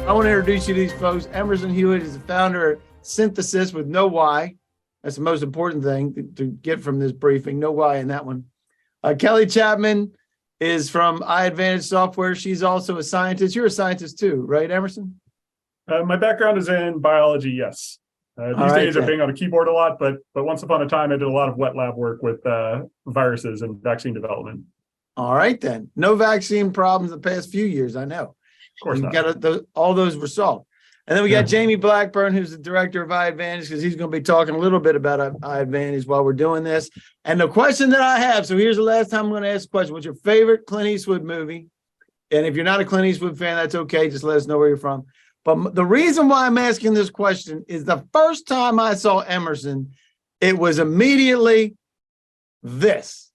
I want to introduce you to these folks. Emerson Hewitt is the founder of Synthesis with no Y. That's the most important thing to get from this briefing. No Y in that one. Kelly Chapman is from iAdvantage Software. She's also a scientist. You're a scientist too, right, Emerson? My background is in biology, yes. These days I bang on a keyboard a lot, but once upon a time I did a lot of wet lab work with viruses and vaccine development. All right, then. No vaccine problems the past few years, I know. Of course not. Got all those were solved. And then we got Jamie Blackburn, who's the director of iAdvantage, because he's going to be talking a little bit about iAdvantage while we're doing this. And the question that I have, so here's the last time I'm going to ask the question. What's your favorite Clint Eastwood movie? And if you're not a Clint Eastwood fan, that's okay. Just let us know where you're from. But the reason why I'm asking this question is the first time I saw Emerson, it was immediately this.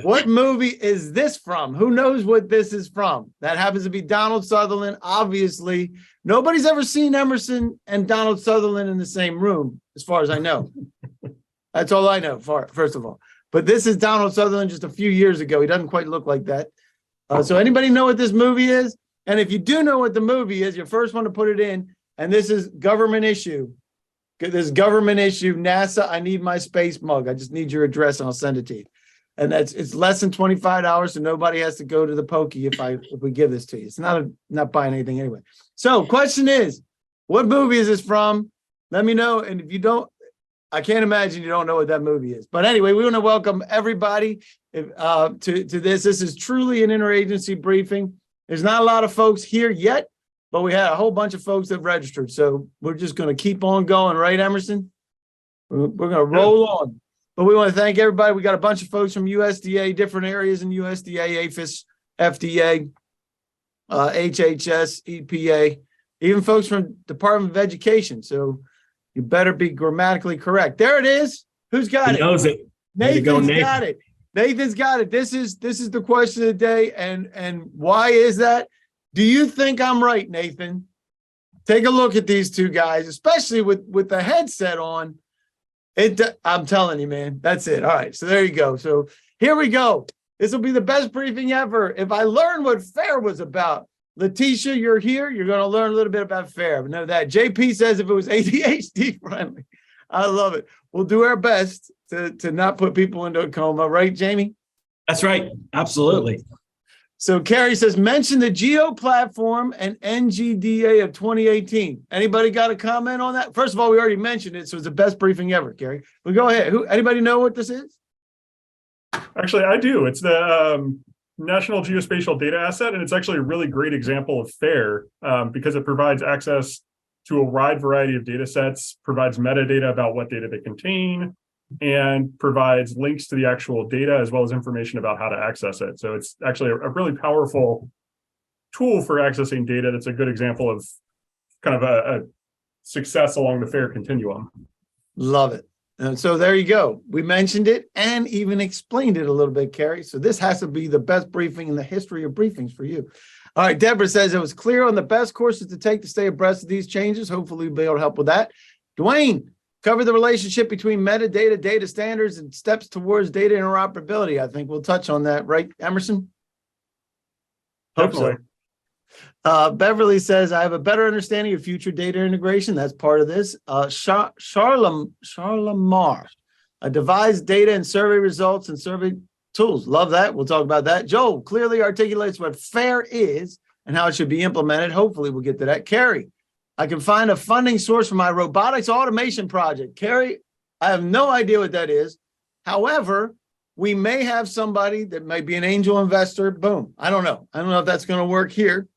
What movie is this from? Who knows what this is from? That happens to be Donald Sutherland. Obviously, nobody's ever seen Emerson and Donald Sutherland in the same room, as far as I know. That's all I know, first of all. But this is Donald Sutherland just a few years ago. He doesn't quite look like that. So anybody know what this movie is? And if you do know what the movie is, you're first one to put it in. And this is government issue. This government issue, NASA, I need my space mug. I just need your address and I'll send it to you. And it's less than $25, so nobody has to go to the pokey if we give this to you. It's not buying anything anyway. So question is, what movie is this from? Let me know. And if you don't, I can't imagine you don't know what that movie is. But anyway, we want to welcome everybody to this. This is truly an interagency briefing. There's not a lot of folks here yet, but we had a whole bunch of folks that registered. So we're just going to keep on going, right, Emerson? We're going to roll on. But we want to thank everybody. We got a bunch of folks from USDA, different areas in USDA, APHIS, FDA, HHS, EPA, even folks from Department of Education. So you better be grammatically correct. There it is. Who's got it? He knows it. Nathan's got it. Nathan's got it. This is the question of the day. And why is that? Do you think I'm right, Nathan? Take a look at these two guys, especially with the headset on. I'm telling you, man, that's it. All right. So there you go. So here we go. This will be the best briefing ever. If I learned what FAIR was about, Letitia, you're here. You're going to learn a little bit about FAIR. Know that. JP says if it was ADHD friendly. I love it. We'll do our best to not put people into a coma. Right, Jamie? That's right. Absolutely. So Carrie says, mention the GEO platform and NGDA of 2018. Anybody got a comment on that? First of all, we already mentioned it, so it's the best briefing ever, Carrie. But go ahead. Anybody know what this is? Actually, I do. It's the National Geospatial Data Asset, and it's actually a really great example of FAIR because it provides access to a wide variety of data sets, provides metadata about what data they contain, and provides links to the actual data as well as information about how to access it. So it's actually a really powerful tool for accessing data. That's a good example of kind of a success along the FAIR continuum. Love it. And so there you go. We mentioned it and even explained it a little bit, Carrie. So this has to be the best briefing in the history of briefings for you. All right, Deborah says it was clear on the best courses to take to stay abreast of these changes. Hopefully we'll be able to help with that. Dwayne, cover the relationship between metadata, data standards, and steps towards data interoperability. I think we'll touch on that, right, Emerson? Hope so. Beverly says, I have a better understanding of future data integration. That's part of this. Charlamar, devise data and survey results and survey tools. Love that. We'll talk about that. Joel clearly articulates what FAIR is and how it should be implemented. Hopefully we'll get to that. Carrie, I can find a funding source for my robotics automation project. Carrie, I have no idea what that is. However, we may have somebody that might be an angel investor. Boom. I don't know. I don't know if that's going to work here,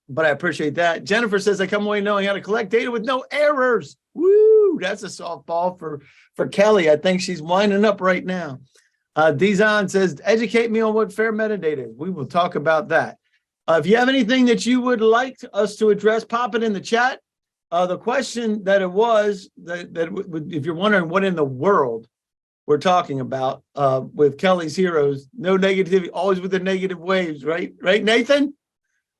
but I appreciate that. Jennifer says, I come away knowing how to collect data with no errors. Woo, that's a softball for Kelly. I think she's winding up right now. Dizan says, educate me on what FAIR metadata is. We will talk about that. If you have anything that you would like us to address, pop it in the chat. The question that it was, if you're wondering what in the world we're talking about with Kelly's Heroes, no negativity, always with the negative waves, right? Right, Nathan?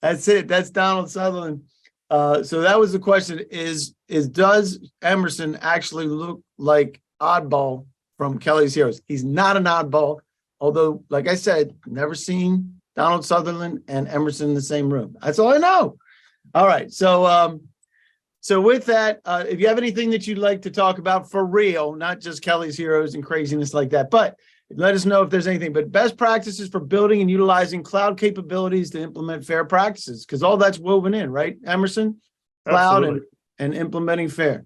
That's it. That's Donald Sutherland. So that was the question, is does Emerson actually look like oddball from Kelly's Heroes? He's not an oddball, although, like I said, never seen Donald Sutherland and Emerson in the same room. That's all I know. All right. So with that, if you have anything that you'd like to talk about for real, not just Kelly's heroes and craziness like that, but let us know if there's anything. But best practices for building and utilizing cloud capabilities to implement fair practices, because all that's woven in, right, Emerson? Cloud and implementing fair.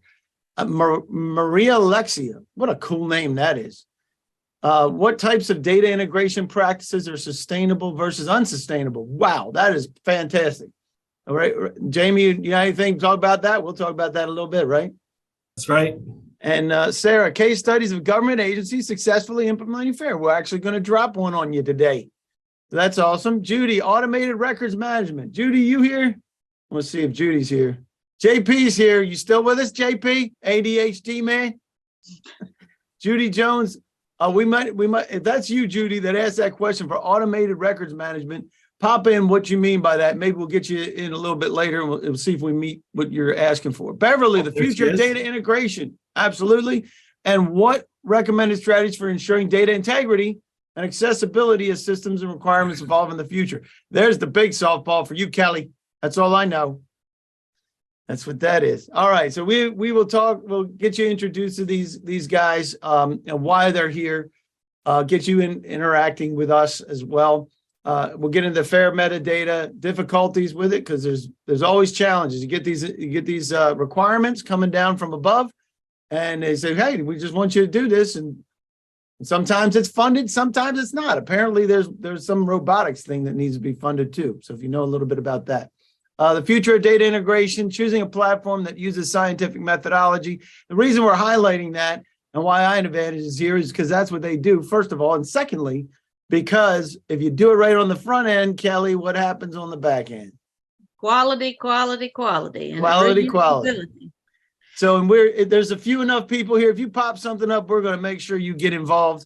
Maria Alexia, what a cool name that is. What types of data integration practices are sustainable versus unsustainable? Wow, that is fantastic. All right, Jamie, you got anything to talk about that? We'll talk about that a little bit, right? That's right. And Sarah, case studies of government agencies successfully implementing FAIR. We're actually going to drop one on you today. So that's awesome. Judy, automated records management. Judy, you here? Let's see if Judy's here. JP's here. You still with us, JP? ADHD man? Judy Jones. We might, if that's you, Judy, that asked that question for automated records management, pop in what you mean by that. Maybe we'll get you in a little bit later and we'll see if we meet what you're asking for. Beverly, the future of data integration. Absolutely. And what recommended strategies for ensuring data integrity and accessibility as systems and requirements evolve in the future? There's the big softball for you, Kelly. That's all I know. That's what that is. All right. So we will talk. We'll get you introduced to these guys and why they're here. Get you interacting with us as well. We'll get into fair metadata difficulties with it because there's always challenges. You get these requirements coming down from above, and they say, "Hey, we just want you to do this." And sometimes it's funded, sometimes it's not. Apparently, there's some robotics thing that needs to be funded too. So if you know a little bit about that. The future of data integration, choosing a platform that uses scientific methodology. The reason we're highlighting that and why iAdvantage is here is because that's what they do, first of all. And secondly, because if you do it right on the front end, Kelly, what happens on the back end? Quality. So, and there's a few enough people here. If you pop something up, we're going to make sure you get involved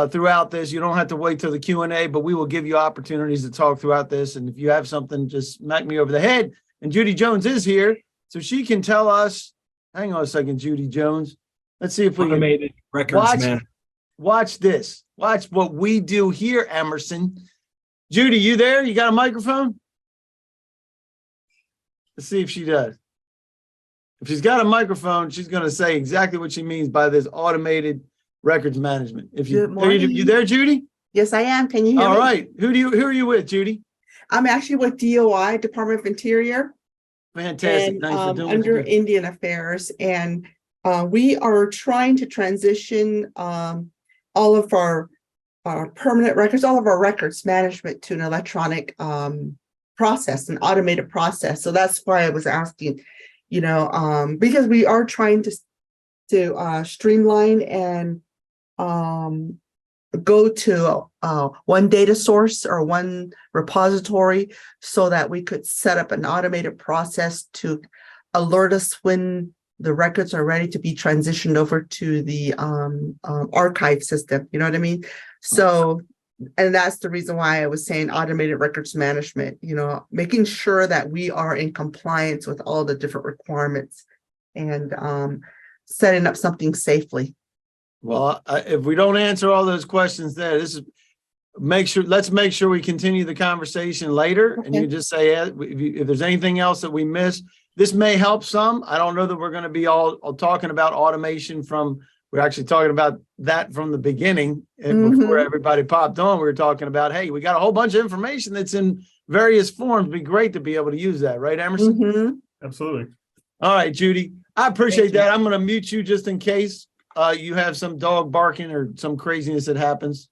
throughout this. You don't have to wait till the Q&A, but we will give you opportunities to talk throughout this. And if you have something, just smack me over the head. And Judy Jones is here, so she can tell us. Hang on a second, Judy Jones. Let's see if we automated records management. Watch this. Watch what we do here, Emerson. Judy, you there? You got a microphone? Let's see if she does. If she's got a microphone, she's going to say exactly what she means by this automated records management. If you there, Judy? Yes, I am. Can you hear me? All right. Who are you with, Judy? I'm actually with DOI, Department of Interior. Fantastic. And, Thanks for doing under this. Indian Affairs. And we are trying to transition all of our permanent records, all of our records management to an electronic process, an automated process. So that's why I was asking, because we are trying to streamline and go to one data source or one repository so that we could set up an automated process to alert us when the records are ready to be transitioned over to the archive system. You know what I mean? So, and that's the reason why I was saying automated records management, making sure that we are in compliance with all the different requirements and setting up something safely. Well, if we don't answer all those questions there, let's make sure we continue the conversation later. Okay. And you just say, if there's anything else that we missed, this may help some. I don't know that we're going to be all talking about automation we're actually talking about that from the beginning. And before everybody popped on, we were talking about, hey, we got a whole bunch of information that's in various forms. It'd be great to be able to use that. Right, Emerson? Absolutely. All right, Judy. I appreciate that. I'm going to mute you just in case you have some dog barking or some craziness that happens.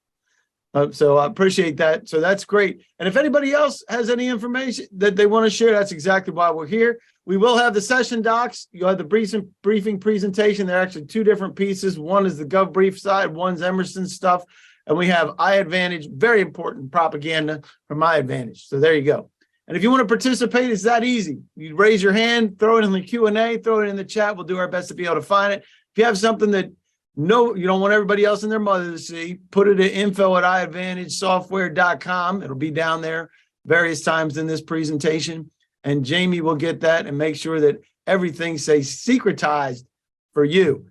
So I appreciate that. So that's great. And if anybody else has any information that they want to share, that's exactly why we're here. We will have the session docs. You'll have the briefing presentation. They're actually two different pieces. One is the GovBrief side, one's Emerson's stuff. And we have iAdvantage, very important propaganda from iAdvantage. So there you go. And if you want to participate, it's that easy. You raise your hand, throw it in the Q&A, throw it in the chat. We'll do our best to be able to find it. If you have something that you don't want everybody else and their mother to see, put it at info@iadvantagesoftware.com. It'll be down there various times in this presentation. And Jamie will get that and make sure that everything stays secretized for you.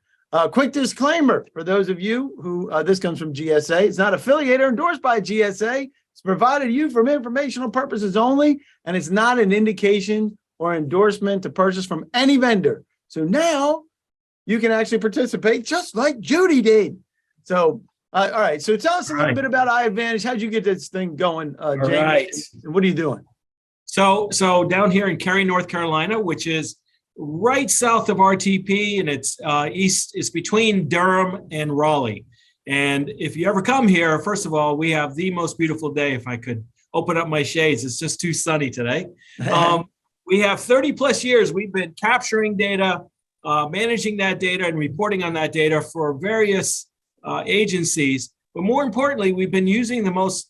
Quick disclaimer for those of you who, this comes from GSA. It's not affiliated or endorsed by GSA. It's provided to you for informational purposes only, and it's not an indication or endorsement to purchase from any vendor. So now you can actually participate just like Judy did. So, all right. So tell us a little bit about iAdvantage. How'd you get this thing going, James? All right. What are you doing? So down here in Cary, North Carolina, which is right south of RTP, and it's east, it's between Durham and Raleigh. And if you ever come here, first of all, we have the most beautiful day. If I could open up my shades, it's just too sunny today. We have 30 plus years. We've been capturing data, managing that data, and reporting on that data for various agencies. But more importantly, we've been using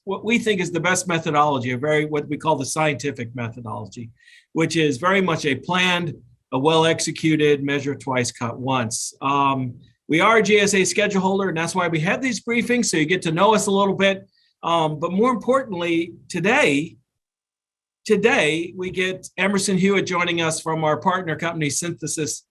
what we think is the best methodology, what we call the scientific methodology, which is very much a planned, a well-executed, measure twice, cut once. We are a GSA schedule holder, and that's why we have these briefings, so you get to know us a little bit. But more importantly, today, we get Emerson Hewitt joining us from our partner company, Synthesis.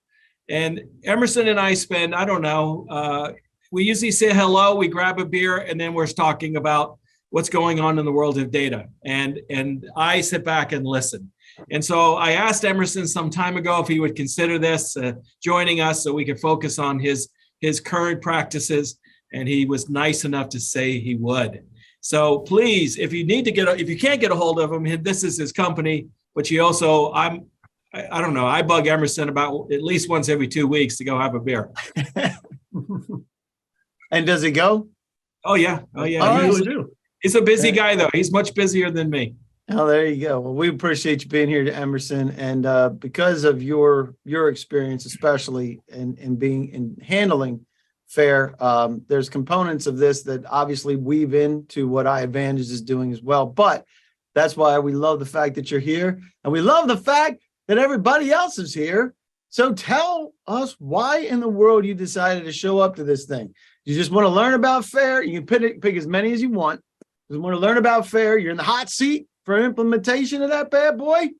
And Emerson and I spend, I don't know, we usually say hello, we grab a beer, and then we're talking about what's going on in the world of data. And I sit back and listen. And so I asked Emerson some time ago if he would consider this, joining us so we could focus on his current practices. And he was nice enough to say he would. So please, if you can't get a hold of him, this is his company, but you also, I don't know, I bug Emerson about at least once every 2 weeks to go have a beer. And does it go? Oh yeah. He's a busy guy though. He's much busier than me. Oh, there you go. Well, we appreciate you being here to Emerson. And because of your experience, especially in handling FAIR, there's components of this that obviously weave into what iAdvantage is doing as well. But that's why we love the fact that you're here. And we love the fact that everybody else is here. So tell us why in the world you decided to show up to this thing. You just want to learn about FAIR. You can pick as many as you want. You want to learn about FAIR. You're in the hot seat for implementation of that bad boy.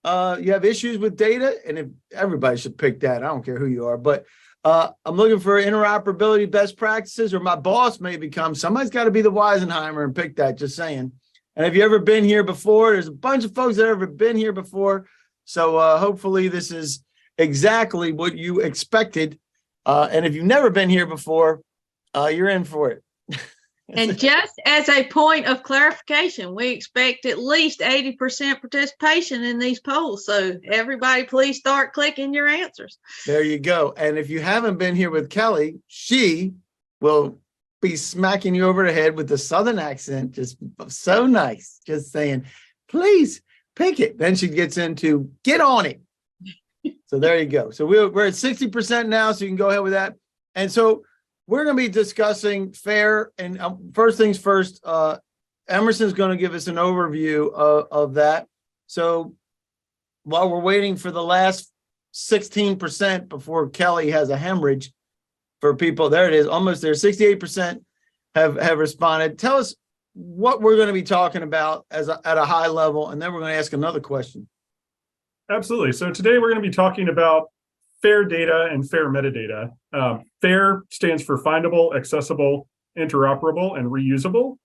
You have issues with data, and if everybody should pick that. I don't care who you are, but I'm looking for interoperability best practices, or my boss may become. Somebody's got to be the Weisenheimer and pick that. Just saying. And have you ever been here before? There's a bunch of folks that have ever been here before. So hopefully this is exactly what you expected. And if you've never been here before, you're in for it. And just as a point of clarification, we expect at least 80% participation in these polls. So everybody, please start clicking your answers. There you go. And if you haven't been here with Kelly, she will be smacking you over the head with the Southern accent. Just so nice. Just saying, please pick it. Then she gets into get on it. So there you go. So we're at 60% now. So you can go ahead with that. And so we're going to be discussing FAIR, and first things first, Emerson's going to give us an overview of that. So while we're waiting for the last 16% before Kelly has a hemorrhage for people, there it is, almost there, 68% have responded. Tell us what we're going to be talking about at a high level, and then we're going to ask another question. Absolutely. So today we're going to be talking about FAIR data and FAIR metadata. FAIR stands for findable, accessible, interoperable, and reusable.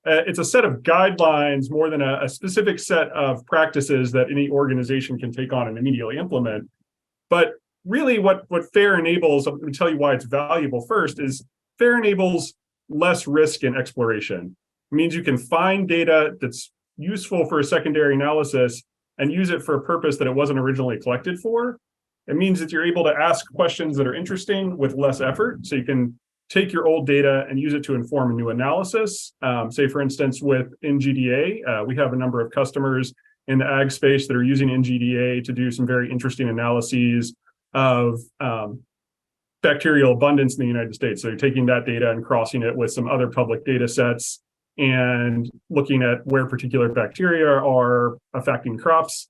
It's a set of guidelines more than a specific set of practices that any organization can take on and immediately implement. But really what FAIR enables, let me tell you why it's valuable first, is FAIR enables less risk in exploration. It means you can find data that's useful for a secondary analysis and use it for a purpose that it wasn't originally collected for. It means that you're able to ask questions that are interesting with less effort. So you can take your old data and use it to inform a new analysis. Say, for instance, with NGDA, we have a number of customers in the ag space that are using NGDA to do some very interesting analyses of bacterial abundance in the United States. So you're taking that data and crossing it with some other public data sets and looking at where particular bacteria are affecting crops.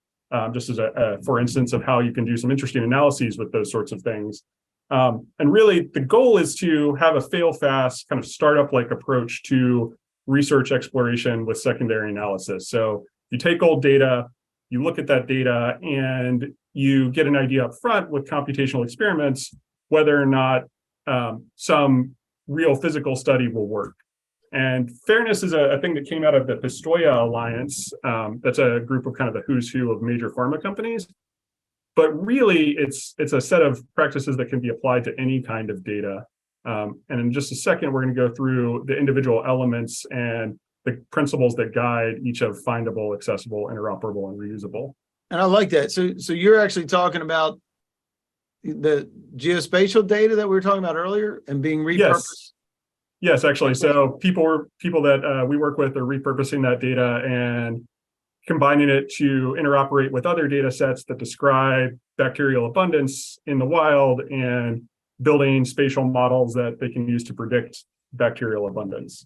Just as for instance of how you can do some interesting analyses with those sorts of things. And really the goal is to have a fail-fast kind of startup-like approach to research exploration with secondary analysis. So you take old data, you look at that data, and you get an idea up front with computational experiments whether or not some real physical study will work. And fairness is a thing that came out of the Pistoia Alliance. That's a group of kind of the who's who of major pharma companies. But really, it's a set of practices that can be applied to any kind of data. And in just a second, we're going to go through the individual elements and the principles that guide each of findable, accessible, interoperable, and reusable. And I like that. So you're actually talking about the geospatial data that we were talking about earlier and being repurposed? Yes, actually. So people that we work with are repurposing that data and combining it to interoperate with other data sets that describe bacterial abundance in the wild and building spatial models that they can use to predict bacterial abundance.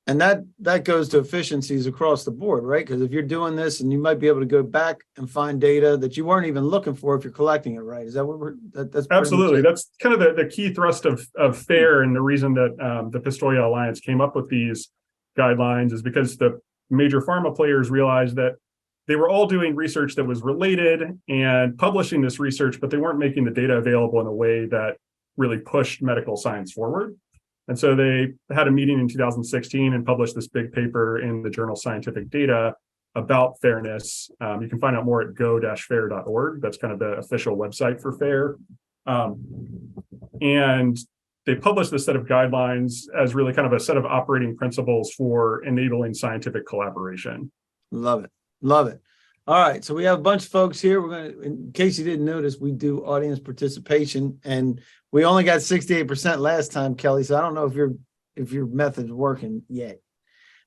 And that goes to efficiencies across the board, right? Because if you're doing this, and you might be able to go back and find data that you weren't even looking for if you're collecting it, right? Is that what that's absolutely? That's kind of the key thrust of FAIR, and the reason that the Pistoia Alliance came up with these guidelines is because the major pharma players realized that they were all doing research that was related and publishing this research, but they weren't making the data available in a way that really pushed medical science forward. And so they had a meeting in 2016 and published this big paper in the journal Scientific Data about fairness. You can find out more at go-fair.org. That's kind of the official website for FAIR. And they published this set of guidelines as really kind of a set of operating principles for enabling scientific collaboration. Love it. Love it. All right. So we have a bunch of folks here. We're going to, in case you didn't notice, we do audience participation, and we only got 68% last time, Kelly. So I don't know if your method's working yet.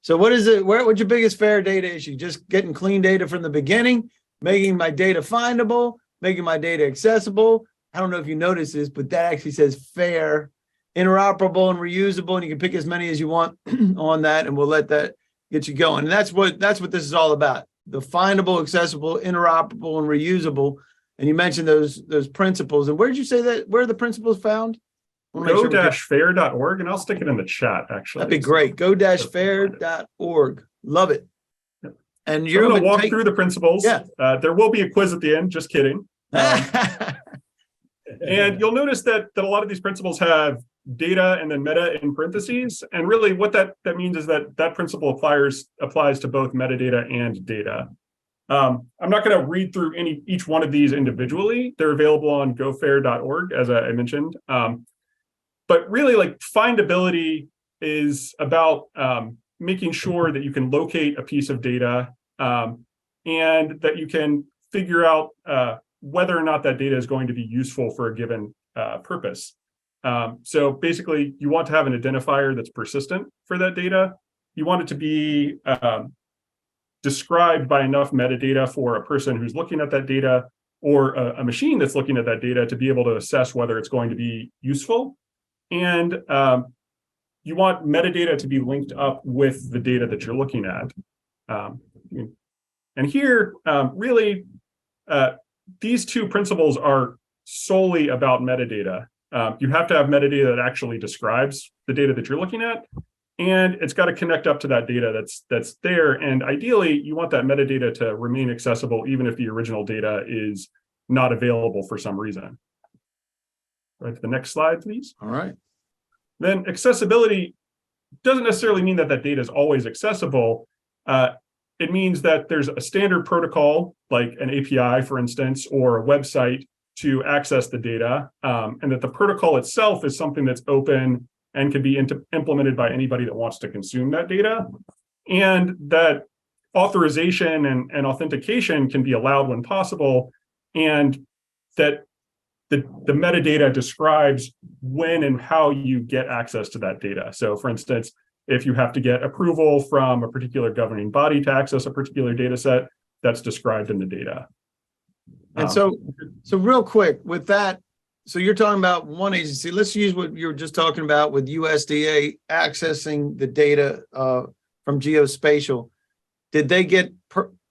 So what is it? What's your biggest FAIR data issue? Just getting clean data from the beginning, making my data findable, making my data accessible. I don't know if you notice this, but that actually says FAIR, interoperable and reusable, and you can pick as many as you want on that, and we'll let that get you going. And that's what this is all about. The findable, accessible, interoperable, and reusable. And you mentioned those principles. And where did you say that? Where are the principles found? Go-fair.org, and I'll stick it in the chat, actually. That'd be great. Go-fair.org. Love it. Yep. And you're going to walk through the principles. Yeah. There will be a quiz at the end. Just kidding. And you'll notice that a lot of these principles have data and then meta in parentheses. And really what that means is that principle applies to both metadata and data. I'm not going to read through each one of these individually. They're available on gofair.org, as I mentioned. But really, like, findability is about making sure that you can locate a piece of data and that you can figure out whether or not that data is going to be useful for a given purpose. So basically, you want to have an identifier that's persistent for that data. You want it to be described by enough metadata for a person who's looking at that data, or a machine that's looking at that data, to be able to assess whether it's going to be useful. And you want metadata to be linked up with the data that you're looking at. And here, really, these two principles are solely about metadata. You have to have metadata that actually describes the data that you're looking at, and it's got to connect up to that data that's there. And ideally, you want that metadata to remain accessible even if the original data is not available for some reason. Right to the next slide, please. All right. Then accessibility doesn't necessarily mean that data is always accessible. It means that there's a standard protocol, like an API, for instance, or a website to access the data, and that the protocol itself is something that's open and can be implemented by anybody that wants to consume that data, and that authorization and authentication can be allowed when possible, and that the metadata describes when and how you get access to that data. So, for instance, if you have to get approval from a particular governing body to access a particular data set, that's described in the data. And so real quick with that, so you're talking about one agency. Let's use what you were just talking about with USDA accessing the data from geospatial. Did they get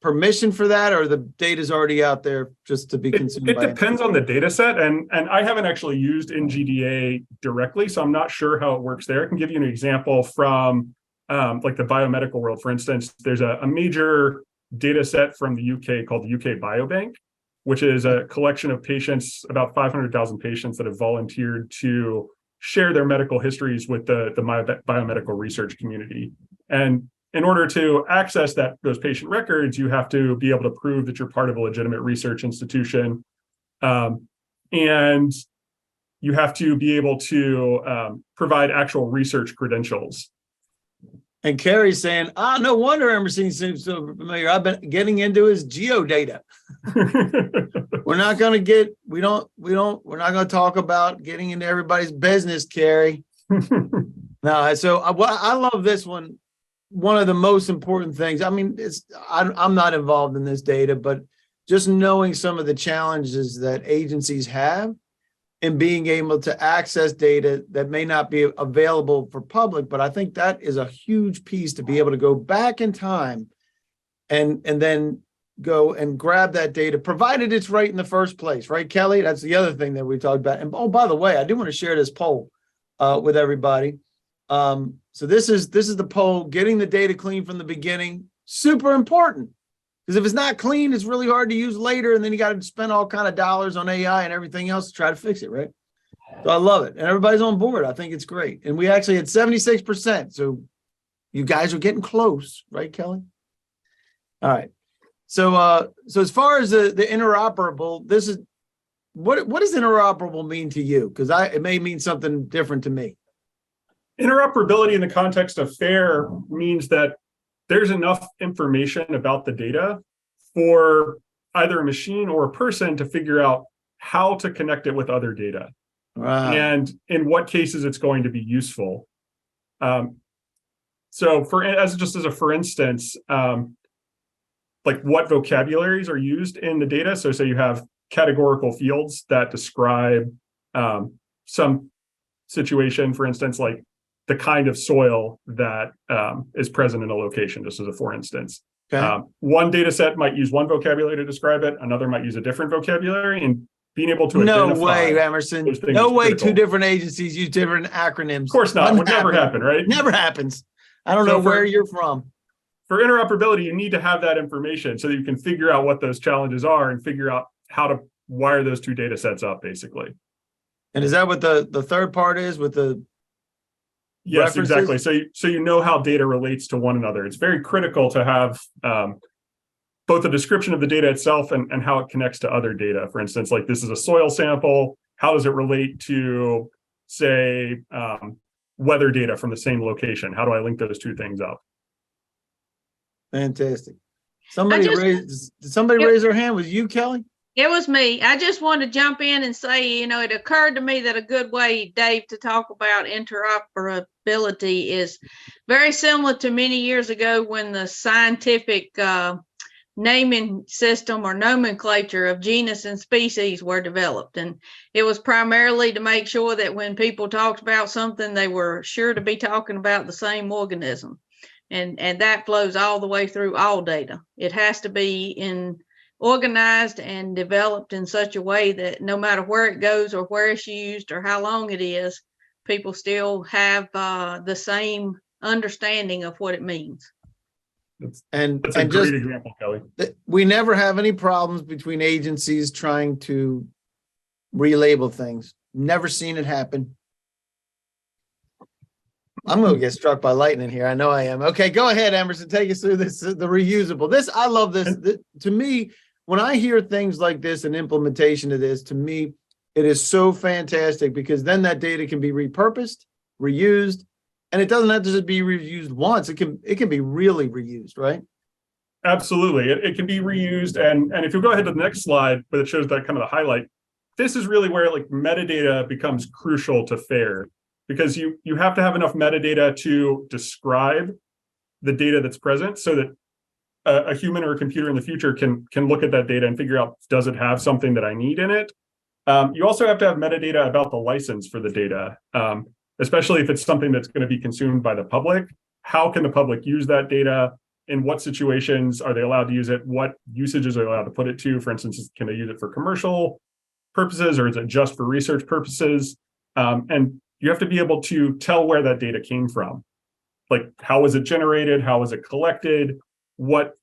permission for that, or the data's already out there just to be consumed? It depends on the data set, and I haven't actually used NGDA directly, so I'm not sure how it works there. I can give you an example from like the biomedical world. For instance, there's a major data set from the UK called the UK Biobank, which is a collection of patients, about 500,000 patients that have volunteered to share their medical histories with the biomedical research community. And in order to access those patient records, you have to be able to prove that you're part of a legitimate research institution. And you have to be able to provide actual research credentials. And Carrie's saying, no wonder Emerson seems so familiar. I've been getting into his geodata. We're not going to talk about getting into everybody's business, Carrie. No, so I love this one. One of the most important things, I mean, I'm not involved in this data, but just knowing some of the challenges that agencies have in being able to access data that may not be available for public, but I think that is a huge piece to be able to go back in time and then go and grab that data, provided it's right in the first place, right, Kelly? That's the other thing that we talked about. And oh, by the way, I do want to share this poll with everybody. So this is the poll, getting the data clean from the beginning, super important. Because if it's not clean, it's really hard to use later, and then you got to spend all kind of dollars on AI and everything else to try to fix it, right? So I love it, and everybody's on board. I think it's great, and we actually had 76%. So you guys are getting close, right, Kelly? All right. So as far as the interoperable, this is what does interoperable mean to you? Because it may mean something different to me. Interoperability in the context of FAIR means that there's enough information about the data for either a machine or a person to figure out how to connect it with other data. Right. And in what cases it's going to be useful. So as a for instance, like what vocabularies are used in the data. So say you have categorical fields that describe some situation, for instance, like the kind of soil that is present in a location, just as a for instance. Okay. One data set might use one vocabulary to describe it, another might use a different vocabulary, and being able to No identify way, Emerson. those things No is way critical. Two different agencies use different acronyms. Of course not. Would never happen, right? Never happens. I don't So know where you're from. For interoperability, you need to have that information so that you can figure out what those challenges are and figure out how to wire those two data sets up, basically. And is that what the third part is with the Yes, references? exactly. So you know how data relates to one another. It's very critical to have both a description of the data itself and how it connects to other data. For instance, like this is a soil sample. How does it relate to, say, weather data from the same location? How do I link those two things up? Fantastic. Did somebody raise their hand? Was you, Kelly? It was me. I just wanted to jump in and say, it occurred to me that a good way, Dave, to talk about interoperability is very similar to many years ago when the scientific naming system or nomenclature of genus and species were developed. And it was primarily to make sure that when people talked about something, they were sure to be talking about the same organism. And that flows all the way through all data. It has to be organized and developed in such a way that no matter where it goes or where it's used or how long it is, people still have the same understanding of what it means. That's a great example, Kelly. We never have any problems between agencies trying to relabel things. Never seen it happen. I'm going to get struck by lightning here. I know I am. Okay, go ahead, Emerson. Take us through this, the reusable. I love this. To me, when I hear things like this and implementation of this, to me, it is so fantastic because then that data can be repurposed, reused, and it doesn't have to just be reused once. It can be really reused, right? Absolutely. It can be reused. And if you go ahead to the next slide, but it shows that kind of the highlight, this is really where like metadata becomes crucial to FAIR. Because you have to have enough metadata to describe the data that's present so that a human or a computer in the future can look at that data and figure out, does it have something that I need in it? You also have to have metadata about the license for the data, especially if it's something that's going to be consumed by the public. How can the public use that data? In what situations are they allowed to use it? What usages are they allowed to put it to? For instance, can they use it for commercial purposes or is it just for research purposes? And you have to be able to tell where that data came from. Like, how was it generated? How was it collected? What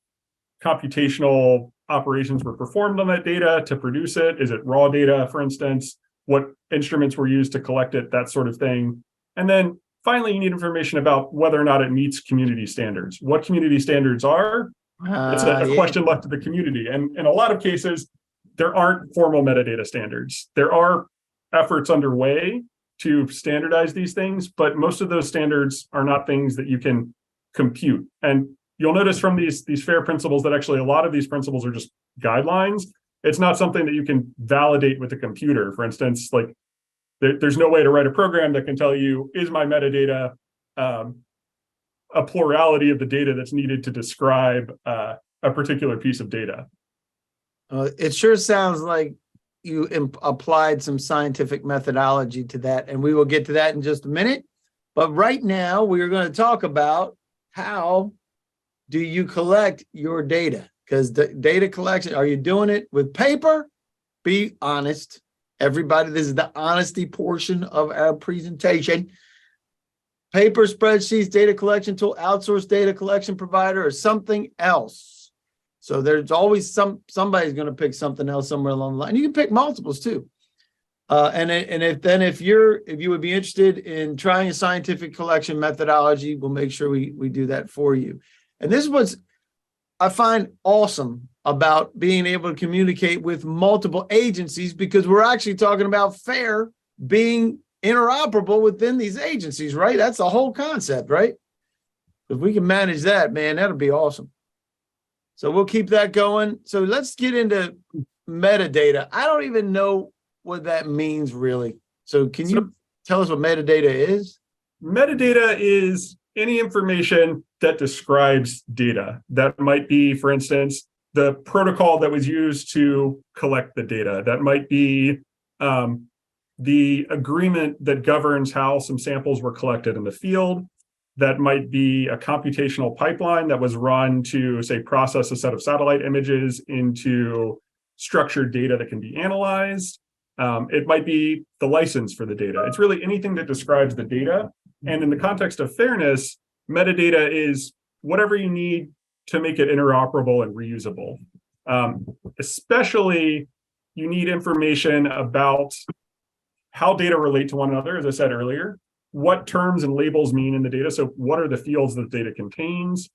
computational operations were performed on that data to produce it? Is it raw data, for instance? what instruments were used to collect it, that sort of thing. And then finally, you need information about whether or not it meets community standards. What community standards are, it's a Yeah. question left to the community. And in a lot of cases, there aren't formal metadata standards. There are efforts underway to standardize these things, but most of those standards are not things that you can compute. And you'll notice from these FAIR principles that actually a lot of these principles are just guidelines. It's not something that you can validate with a computer. For instance, like there's no way to write a program that can tell you, is my metadata a plurality of the data that's needed to describe a particular piece of data. It sure sounds like you applied some scientific methodology to that, and we will get to that in just a minute. But right now, we are going to talk about how do you collect your data? Because the data collection, are you doing it with paper? Be honest. Everybody, this is the honesty portion of our presentation. Paper, spreadsheets, data collection tool, outsourced data collection provider, or something else. So there's always somebody's going to pick something else somewhere along the line. You can pick multiples too. If you would be interested in trying a scientific collection methodology, we'll make sure we do that for you. And this is what I find awesome about being able to communicate with multiple agencies, because we're actually talking about FAIR being interoperable within these agencies, right? That's the whole concept, right? If we can manage that, man, that'll be awesome. So we'll keep that going. So let's get into metadata. I don't even know what that means really. So can you tell us what metadata is? Metadata is any information that describes data. That might be, for instance, the protocol that was used to collect the data. That might be the agreement that governs how some samples were collected in the field. That might be a computational pipeline that was run to, say, process a set of satellite images into structured data that can be analyzed. It might be the license for the data. It's really anything that describes the data. And in the context of fairness, metadata is whatever you need to make it interoperable and reusable. Especially, you need information about how data relate to one another, as I said earlier, what terms and labels mean in the data. So what are the fields that the data contains,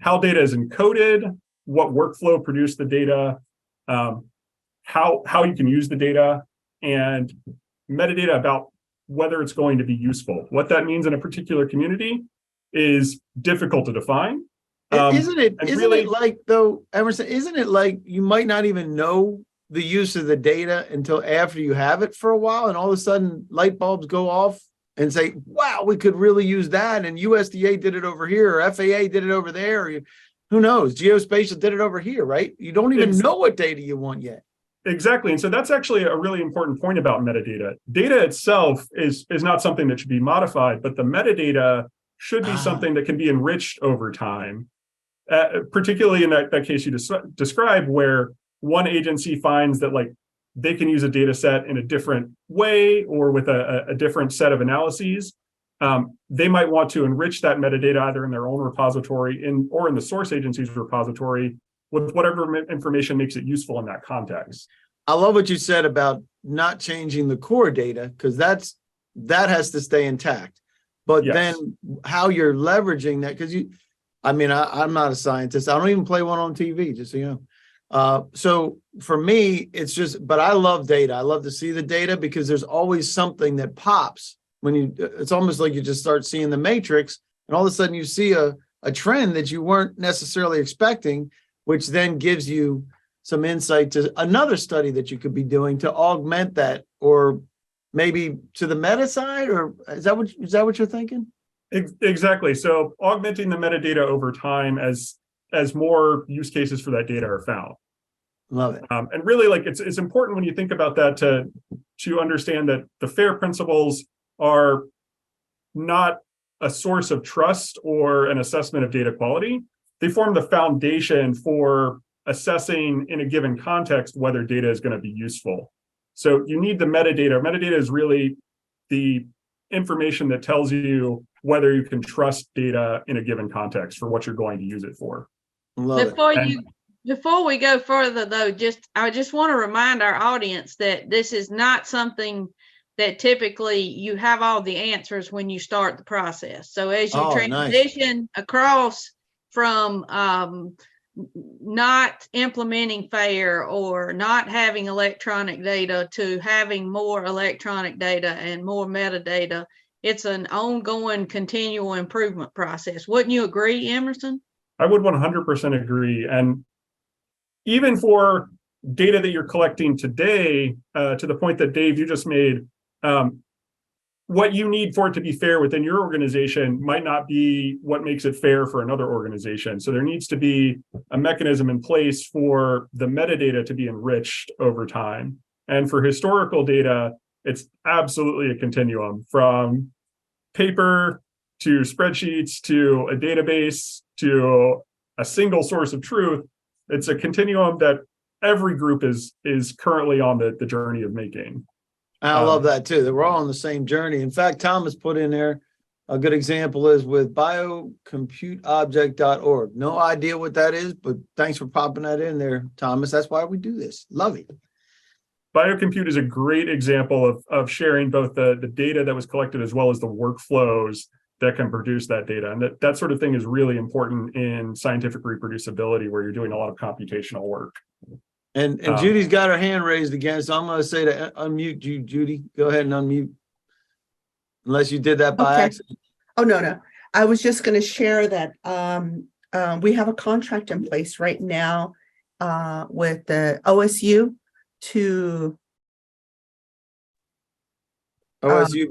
how data is encoded, what workflow produced the data, how you can use the data, and metadata about whether it's going to be useful. What that means in a particular community is difficult to define. Isn't it like, though, Emerson, isn't it like you might not even know the use of the data until after you have it for a while, and all of a sudden light bulbs go off and say, wow, we could really use that, and USDA did it over here, or FAA did it over there, or who knows, geospatial did it over here, right? You don't even know what data you want yet. Exactly. And so that's actually a really important point about metadata. Data itself is not something that should be modified, but the metadata should be something that can be enriched over time, particularly in that case you described, where one agency finds that like they can use a data set in a different way or with a different set of analyses. They might want to enrich that metadata either in their own repository or in the source agency's repository with whatever information makes it useful in that context. I love what you said about not changing the core data, because that has to stay intact. But yes, then how you're leveraging that, because I'm not a scientist. I don't even play one on TV, just so you know. So for me, it's just, but I love data. I love to see the data because there's always something that pops when it's almost like you just start seeing the matrix and all of a sudden you see a trend that you weren't necessarily expecting, which then gives you some insight to another study that you could be doing to augment that, or maybe to the meta side, or is that what you're thinking? Exactly. So augmenting the metadata over time as more use cases for that data are found. Love it. And really, like it's important when you think about that to understand that the FAIR principles are not a source of trust or an assessment of data quality. They form the foundation for assessing in a given context whether data is going to be useful. So you need the metadata. Metadata is really the information that tells you whether you can trust data in a given context for what you're going to use it for. Before Before we go further, though, I just want to remind our audience that this is not something that typically you have all the answers when you start the process. So as you transition across from not implementing FAIR or not having electronic data to having more electronic data and more metadata, it's an ongoing continual improvement process. Wouldn't you agree, Emerson? I would 100% agree. And even for data that you're collecting today, to the point that Dave, you just made, what you need for it to be fair within your organization might not be what makes it fair for another organization. So there needs to be a mechanism in place for the metadata to be enriched over time. And for historical data, it's absolutely a continuum from paper to spreadsheets to a database to a single source of truth. It's a continuum that every group is currently on the journey of making. I love that too, that we're all on the same journey. In fact, Thomas put in there, a good example is with biocomputeobject.org. No idea what that is, but thanks for popping that in there, Thomas. That's why we do this. Love it. Biocompute is a great example of sharing both the data that was collected as well as the workflows that can produce that data. And that sort of thing is really important in scientific reproducibility, where you're doing a lot of computational work. And Judy's got her hand raised again, so I'm going to say to unmute you, Judy. Go ahead and unmute, unless you did that by accident. Oh, no. I was just going to share that we have a contract in place right now with the OSU to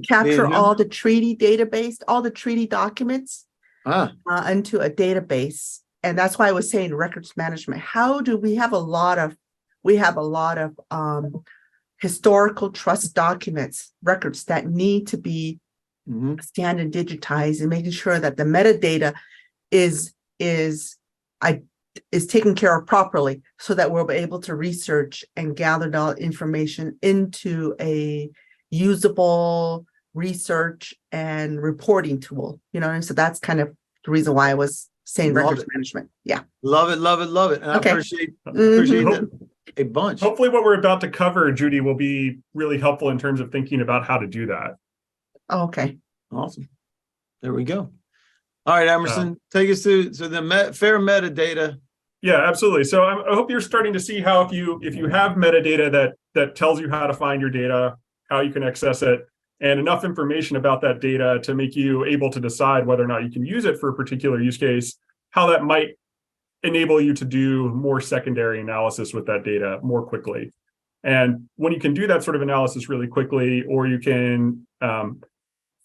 capture all the treaty database, all the treaty documents into a database. And that's why I was saying records management. How do we have a lot of historical trust documents, records that need to be scanned and digitized, and making sure that the metadata is taken care of properly, so that we'll be able to research and gather that information into a usable research and reporting tool. And so that's kind of the reason why I was saying records management. Yeah. Love it. And I appreciate that a bunch. Hopefully what we're about to cover, Judy, will be really helpful in terms of thinking about how to do that. Oh, okay. Awesome. There we go. All right, Emerson, take us through the FAIR metadata. Yeah, absolutely. So I hope you're starting to see how if you have metadata that tells you how to find your data, how you can access it, and enough information about that data to make you able to decide whether or not you can use it for a particular use case, how that might enable you to do more secondary analysis with that data more quickly. And when you can do that sort of analysis really quickly, or you can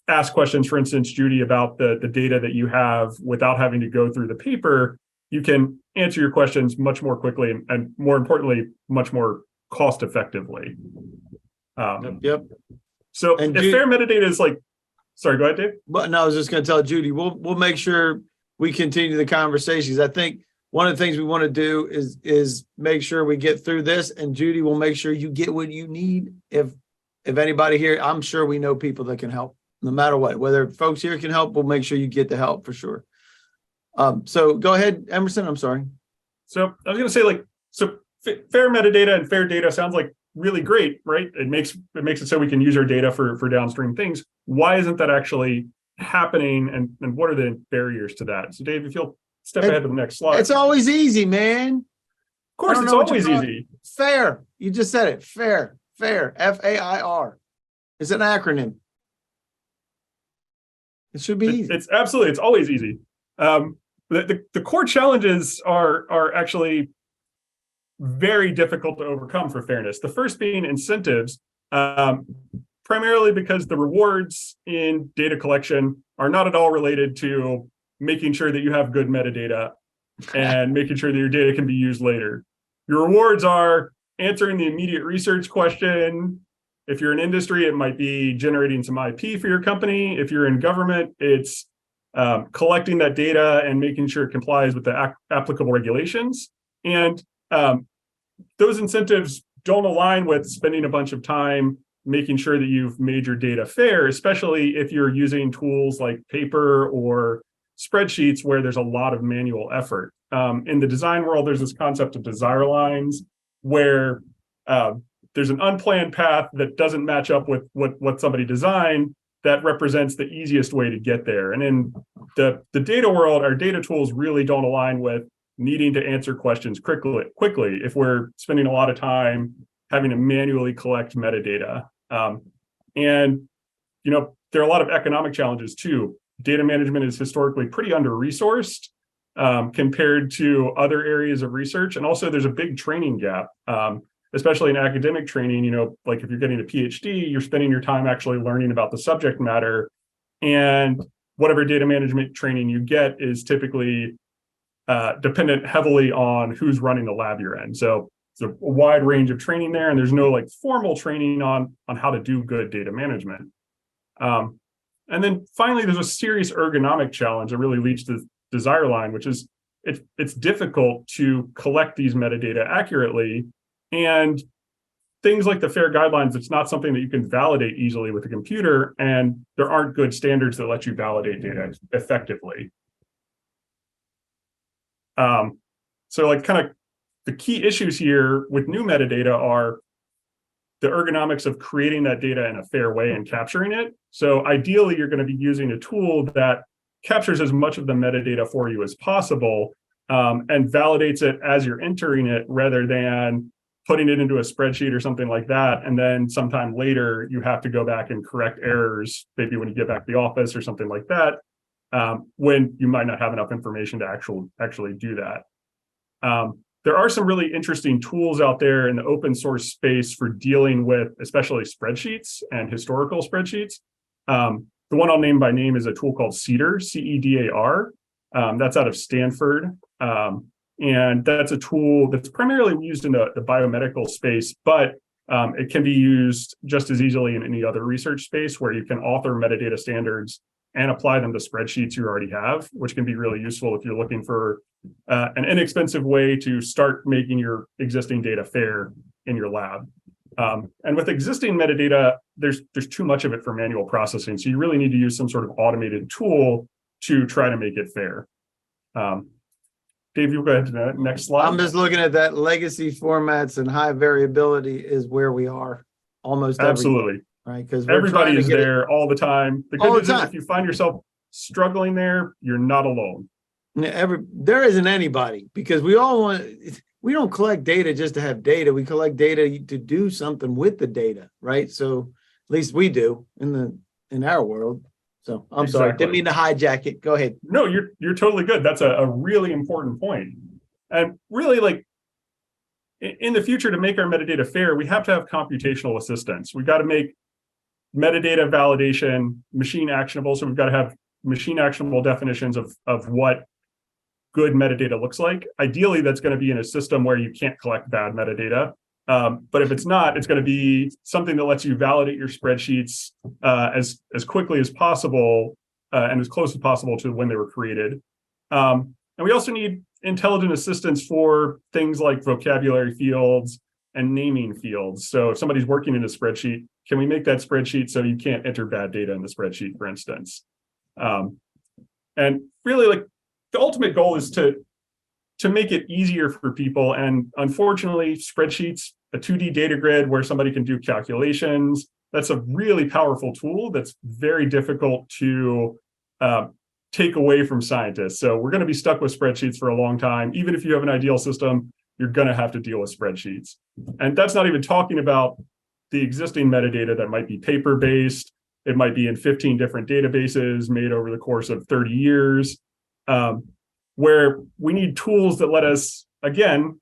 ask questions, for instance, Judy, about the data that you have without having to go through the paper, you can answer your questions much more quickly and more importantly, much more cost effectively. Yep. So if FAIR metadata is sorry, go ahead, Dave. But no, I was just going to tell Judy, we'll make sure we continue the conversations. I think one of the things we want to do is make sure we get through this, and Judy will make sure you get what you need. If anybody here, I'm sure we know people that can help, no matter what. Whether folks here can help, we'll make sure you get the help for sure. So go ahead, Emerson. I'm sorry. So I was going to say, FAIR metadata and FAIR data sounds like really great, right? It makes it so we can use our data for downstream things. Why isn't that actually happening, and what are the barriers to that? So Dave, if you'll step ahead to the next slide. It's always easy, man. Of course, it's always easy. FAIR. You just said it. FAIR. FAIR. It's an acronym. It should be easy. It's absolutely. It's always easy. The core challenges are actually very difficult to overcome for fairness. The first being incentives, primarily because the rewards in data collection are not at all related to making sure that you have good metadata and making sure that your data can be used later. Your rewards are answering the immediate research question. If you're in industry, it might be generating some IP for your company. If you're in government, it's collecting that data and making sure it complies with the applicable regulations. And those incentives don't align with spending a bunch of time making sure that you've made your data fair, especially if you're using tools like paper or spreadsheets where there's a lot of manual effort. In the design world, there's this concept of desire lines where there's an unplanned path that doesn't match up with what somebody designed that represents the easiest way to get there. And in the data world, our data tools really don't align with needing to answer questions quickly if we're spending a lot of time having to manually collect metadata. And there are a lot of economic challenges too. Data management is historically pretty under-resourced compared to other areas of research. And also there's a big training gap, especially in academic training. Like if you're getting a PhD, you're spending your time actually learning about the subject matter. And whatever data management training you get is typically dependent heavily on who's running the lab you're in. So it's a wide range of training there, and there's no like formal training on how to do good data management. And then finally, there's a serious ergonomic challenge that really leads to desire line, which is it's difficult to collect these metadata accurately. And things like the FAIR guidelines, it's not something that you can validate easily with a computer, and there aren't good standards that let you validate data effectively. So like kind of the key issues here with new metadata are the ergonomics of creating that data in a fair way and capturing it. So ideally, you're going to be using a tool that captures as much of the metadata for you as possible and validates it as you're entering it rather than putting it into a spreadsheet or something like that. And then sometime later, you have to go back and correct errors, maybe when you get back to the office or something like that, when you might not have enough information to actually do that. There are some really interesting tools out there in the open source space for dealing with especially spreadsheets and historical spreadsheets. The one I'll name by name is a tool called CEDAR, CEDAR. That's out of Stanford. And that's a tool that's primarily used in the biomedical space, but it can be used just as easily in any other research space where you can author metadata standards and apply them to spreadsheets you already have, which can be really useful if you're looking for an inexpensive way to start making your existing data fair in your lab. And with existing metadata, there's too much of it for manual processing. So you really need to use some sort of automated tool to try to make it fair. Dave, you'll go ahead to the next slide. I'm just looking at that. Legacy formats and high variability is where we are almost absolutely. Right, because everybody is there all the time. The good news is if you find yourself struggling there, you're not alone. There isn't anybody, because we don't collect data just to have data. We collect data to do something with the data, right? So at least we do in our world. So I'm sorry, didn't mean to hijack it. Go ahead. No, you're totally good. That's a really important point. And really, like in the future, to make our metadata fair, we have to have computational assistance. We've got to make metadata validation machine actionable. So we've got to have machine actionable definitions of what good metadata looks like. Ideally, that's going to be in a system where you can't collect bad metadata. But if it's not, it's going to be something that lets you validate your spreadsheets as quickly as possible and as close as possible to when they were created. And we also need intelligent assistance for things like vocabulary fields and naming fields. So if somebody's working in a spreadsheet, can we make that spreadsheet so you can't enter bad data in the spreadsheet, for instance? And really, like the ultimate goal is to make it easier for people. And unfortunately, spreadsheets, a 2D data grid where somebody can do calculations, that's a really powerful tool that's very difficult to take away from scientists. So we're going to be stuck with spreadsheets for a long time. Even if you have an ideal system, you're going to have to deal with spreadsheets. And that's not even talking about the existing metadata that might be paper-based. It might be in 15 different databases made over the course of 30 years. Where we need tools that let us, again,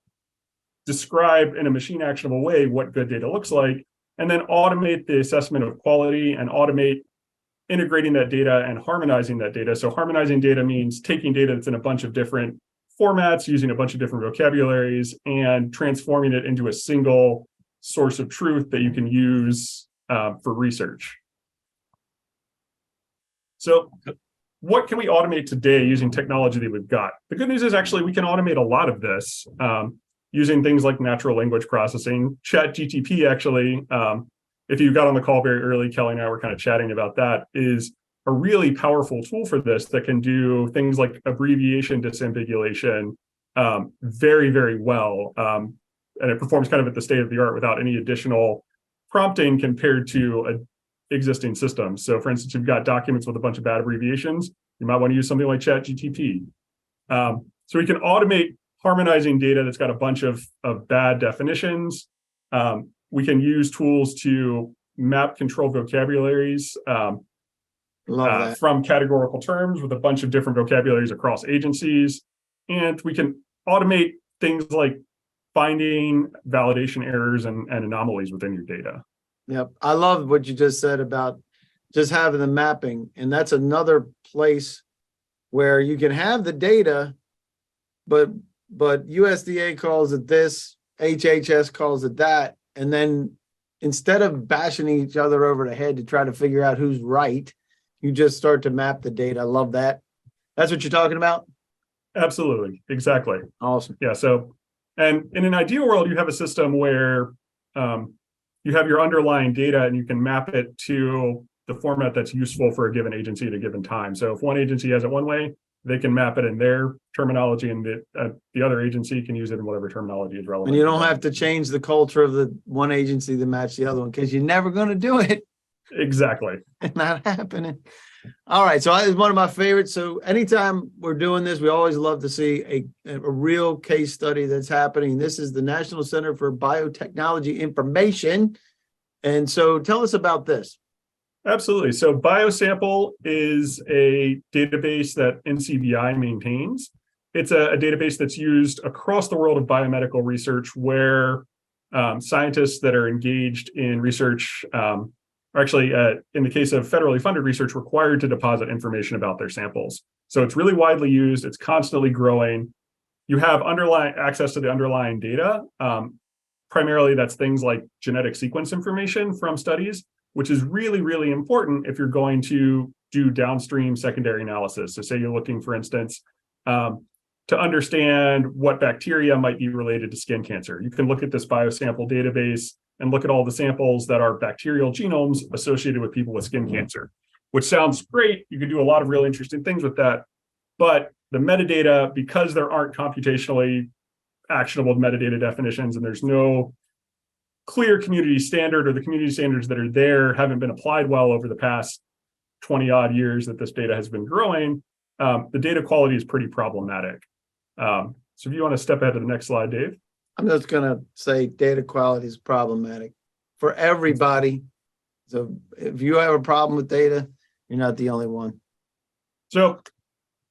describe in a machine actionable way what good data looks like, and then automate the assessment of quality and automate integrating that data and harmonizing that data. So harmonizing data means taking data that's in a bunch of different formats, using a bunch of different vocabularies, and transforming it into a single source of truth that you can use for research. So what can we automate today using technology that we've got? The good news is actually we can automate a lot of this using things like natural language processing. ChatGTP actually, if you got on the call very early, Kelly and I were kind of chatting about that, is a really powerful tool for this that can do things like abbreviation disambiguation very, very well. And it performs kind of at the state of the art without any additional prompting compared to an existing system. So for instance, you've got documents with a bunch of bad abbreviations. You might want to use something like ChatGTP. So we can automate harmonizing data that's got a bunch of bad definitions. We can use tools to map control vocabularies from categorical terms with a bunch of different vocabularies across agencies. And we can automate things like finding validation errors and anomalies within your data. Yep. I love what you just said about just having the mapping. And that's another place where you can have the data, but USDA calls it this, HHS calls it that. And then instead of bashing each other over the head to try to figure out who's right, you just start to map the data. I love that. That's what you're talking about? Absolutely. Exactly. Awesome. Yeah. So, and in an ideal world, you have a system where you have your underlying data and you can map it to the format that's useful for a given agency at a given time. So if one agency has it one way, they can map it in their terminology, and the other agency can use it in whatever terminology is relevant. And you don't have to change the culture of the one agency to match the other one because you're never going to do it. Exactly. It's not happening. All right. So it's one of my favorites. So anytime we're doing this, we always love to see a real case study that's happening. This is the National Center for Biotechnology Information. And so tell us about this. Absolutely. So BioSample is a database that NCBI maintains. It's a database that's used across the world of biomedical research where scientists that are engaged in research are actually, in the case of federally funded research, required to deposit information about their samples. So it's really widely used. It's constantly growing. You have access to the underlying data. Primarily, that's things like genetic sequence information from studies, which is really, really important if you're going to do downstream secondary analysis. So say you're looking, for instance, to understand what bacteria might be related to skin cancer. You can look at this biosample database and look at all the samples that are bacterial genomes associated with people with skin cancer, which sounds great. You can do a lot of really interesting things with that. But the metadata, because there aren't computationally actionable metadata definitions and there's no clear community standard, or the community standards that are there haven't been applied well over the past 20 odd years that this data has been growing, the data quality is pretty problematic. So if you want to step ahead to the next slide, Dave. I'm just going to say data quality is problematic for everybody. So if you have a problem with data, you're not the only one. So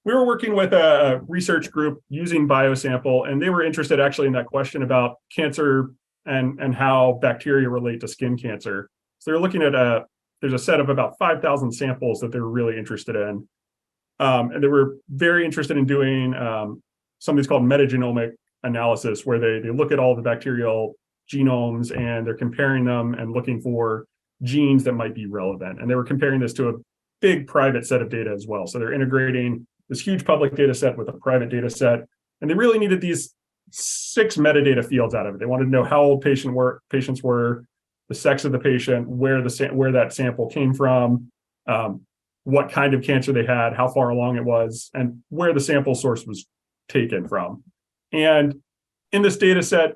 we were working with a research group using BioSample, and they were interested actually in that question about cancer and how bacteria relate to skin cancer. So they're looking at there's a set of about 5,000 samples that they were really interested in. And they were very interested in doing something called metagenomic analysis, where they look at all the bacterial genomes and they're comparing them and looking for genes that might be relevant. And they were comparing this to a big private set of data as well. So they're integrating this huge public data set with a private data set. And they really needed these 6 metadata fields out of it. They wanted to know how old patients were, the sex of the patient, where that sample came from, what kind of cancer they had, how far along it was, and where the sample source was taken from. And in this data set,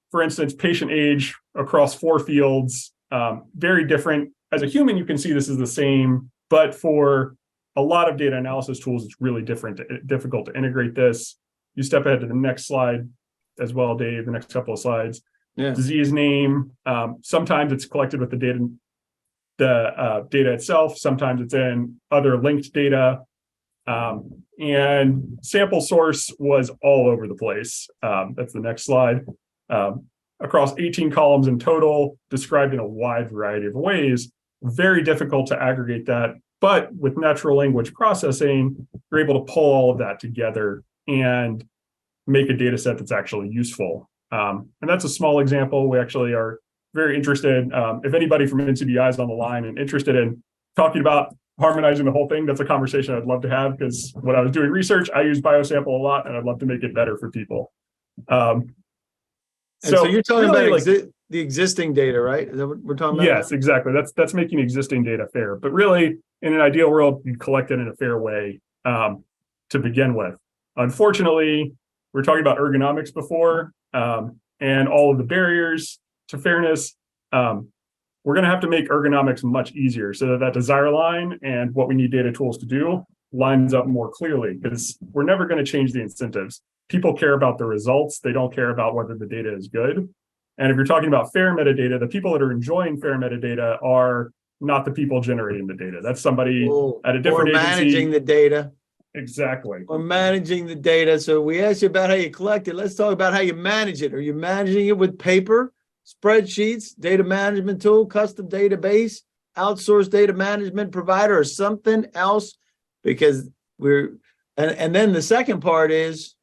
for instance, patient age across 4 fields, very different. As a human, you can see this is the same, but for a lot of data analysis tools, it's really difficult to integrate this. You step ahead to the next slide as well, Dave, the next couple of slides. Yeah. Disease name, sometimes it's collected with the data itself, sometimes it's in other linked data. And sample source was all over the place. That's the next slide. Across 18 columns in total, described in a wide variety of ways. Very difficult to aggregate that, but with natural language processing, you're able to pull all of that together and make a data set that's actually useful. And that's a small example. We actually are very interested. If anybody from NCBI is on the line and interested in talking about harmonizing the whole thing, that's a conversation I'd love to have, because when I was doing research, I use BioSample a lot and I'd love to make it better for people. So you're talking really, about the existing data, right? Is that what we're talking about? Yes, exactly. That's making existing data fair. But really, in an ideal world, you collect it in a fair way to begin with. Unfortunately, we were talking about ergonomics before, and all of the barriers to fairness. We're going to have to make ergonomics much easier so that that desire line and what we need data tools to do lines up more clearly, because we're never going to change the incentives. People care about the results. They don't care about whether the data is good. And if you're talking about fair metadata, the people that are enjoying fair metadata are not the people generating the data. That's somebody at a different or managing agency. the data. Exactly. Or managing the data. So we asked you about how you collect it. Let's talk about how you manage it. Are you managing it with paper, spreadsheets, data management tool, custom database, outsourced data management provider, or something else? Because and then the second part is,